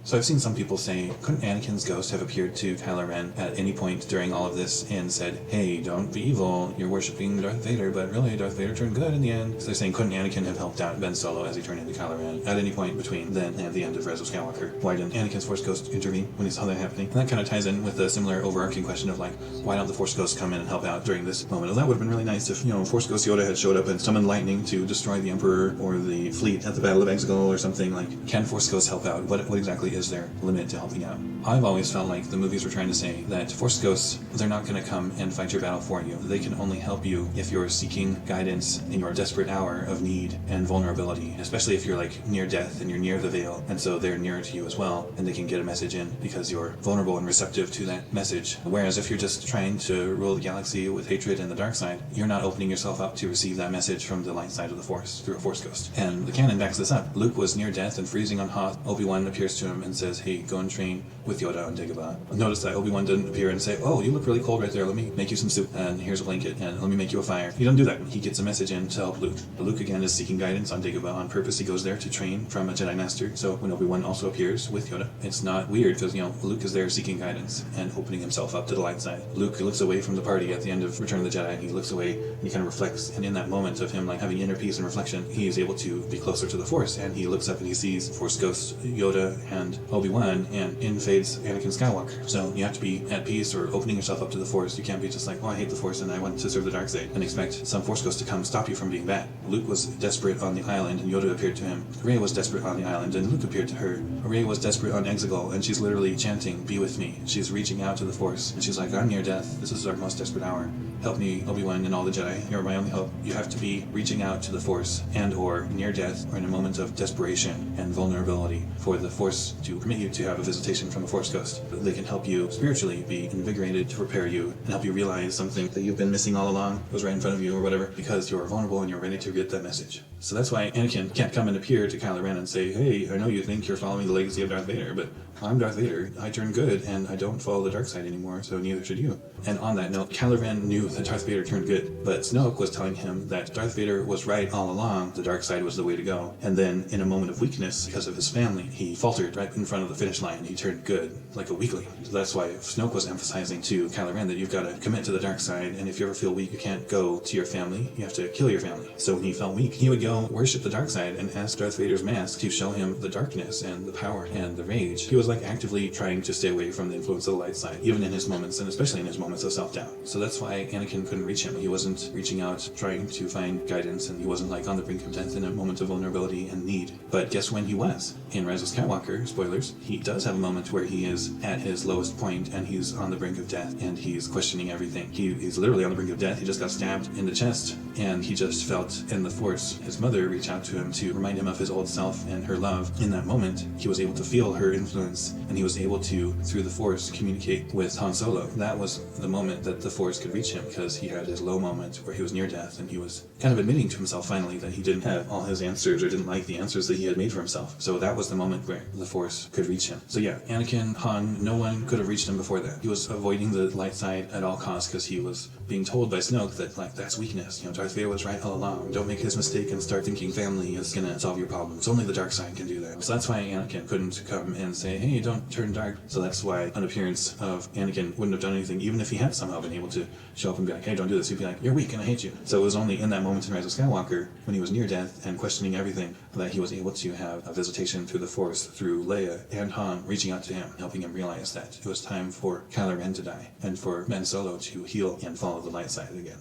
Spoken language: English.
So I've seen some people say, couldn't Anakin's ghost have appeared to Kylo Ren at any point during all of this and said, hey, don't be evil, you're worshipping Darth Vader, but really Darth Vader turned good in the end. So they're saying, couldn't Anakin have helped out Ben Solo as he turned into Kylo Ren at any point between then and the end of Rise of Skywalker? Why didn't Anakin's Force Ghost intervene when he saw that happening? And that kind of ties in with a similar overarching question of like, why don't the Force Ghosts come in and help out during this moment? Well, that would have been really nice if, Force Ghost Yoda had showed up and summoned lightning to destroy the Emperor or the fleet at the Battle of Exegol or something. Like, can Force Ghosts help out? What exactly is their limit to helping out? I've always felt like the movies were trying to say that Force Ghosts, they're not going to come and fight your battle for you. They can only help you if you're seeking guidance in your desperate hour of need and vulnerability, especially if you're like near death and you're near the veil, and so they're nearer to you as well, and they can get a message in because you're vulnerable and receptive to that message. Whereas if you're just trying to rule the galaxy with hatred and the dark side, you're not opening yourself up to receive that message from the light side of the Force through a Force Ghost. And the canon backs this up. Luke was near death and freezing on Hoth. Obi-Wan appears to him and says, hey, go and train with Yoda on Dagobah. Notice that Obi-Wan didn't appear and say, oh, you look really cold right there, let me make you some soup, and here's a blanket, and let me make you a fire. He doesn't do that. He gets a message in to help Luke. Luke again is seeking guidance on Dagobah on purpose. He goes there to train from a Jedi Master. So when Obi-Wan also appears with Yoda, it's not weird because, Luke is there seeking guidance and opening himself up to the light side. Luke looks away from the party at the end of Return of the Jedi. He looks away and he kind of reflects, and in that moment of him like having inner peace and reflection, he is able to be closer to the Force, and he looks up and he sees Force Ghosts Yoda and Obi-Wan, and in fades Anakin Skywalker. So you have to be at peace or opening yourself up to the Force. You can't be just like, oh, I hate the Force and I want to serve the dark side, and expect some Force Ghost to come stop you from being bad. Luke was desperate on the island and Yoda appeared to him. Rey was desperate on the island and Luke appeared to her. Rey was desperate on Exegol and she's literally chanting, be with me. She's reaching out to the Force and she's like, I'm near death. This is our most desperate hour. Help me, Obi-Wan and all the Jedi. You're my only hope. You have to be reaching out to the Force and or near death or in a moment of desperation and vulnerability for the Force to permit you to have a visitation from a Force Ghost. They can help you spiritually be invigorated to prepare you and help you realize something that you've been missing all along was right in front of you or whatever, because you're vulnerable and you're ready to get that message. So that's why Anakin can't come and appear to Kylo Ren and say, hey, I know you think you're following the legacy of Darth Vader, but I'm Darth Vader. I turned good and I don't follow the dark side anymore, so neither should you. And on that note, Kylo Ren knew that Darth Vader turned good, but Snoke was telling him that Darth Vader was right all along, the dark side was the way to go. And then in a moment of weakness, because of his family, he faltered right in front of the finish line. He turned good, like a weakling. So that's why Snoke was emphasizing to Kylo Ren that you've got to commit to the dark side, and if you ever feel weak, you can't go to your family, you have to kill your family. So when he felt weak, he would go worship the dark side and ask Darth Vader's mask to show him the darkness and the power and the rage. He was like actively trying to stay away from the influence of the light side, even in his moments, and especially in his moments of self-doubt. So that's why Anakin couldn't reach him. He wasn't reaching out, trying to find guidance, and he wasn't like on the brink of death in a moment of vulnerability and need. But guess when he was? In Rise of Skywalker, spoilers, he does have a moment where he is at his lowest point and he's on the brink of death and he's questioning everything. He's literally on the brink of death. He just got stabbed in the chest and he just felt in the Force his mother reach out to him to remind him of his old self and her love. In that moment, he was able to feel her influence and he was able to, through the Force, communicate with Han Solo. That was the moment that the Force could reach him, because he had his low moment where he was near death and he was kind of admitting to himself finally that he didn't have all his answers or didn't like the answers that he had made for himself. So that was the moment where the Force could reach him. So yeah, Anakin, Han, no one could have reached him before that. He was avoiding the light side at all costs because he was being told by Snoke that like that's weakness. Darth Vader was right all along. Don't make his mistake and start thinking family is gonna solve your problems. Only the dark side can do that. So that's why Anakin couldn't come and say, hey, don't turn dark. So that's why an appearance of Anakin wouldn't have done anything, even if he had somehow been able to show up and be like, hey, don't do this. He'd be like, you're weak and I hate you. So it was only in that moment in Rise of Skywalker, when he was near death and questioning everything, that he was able to have a visitation through the Force, through Leia and Han reaching out to him, helping him realize that it was time for Kylo Ren to die and for Ben Solo to heal and follow the light side again.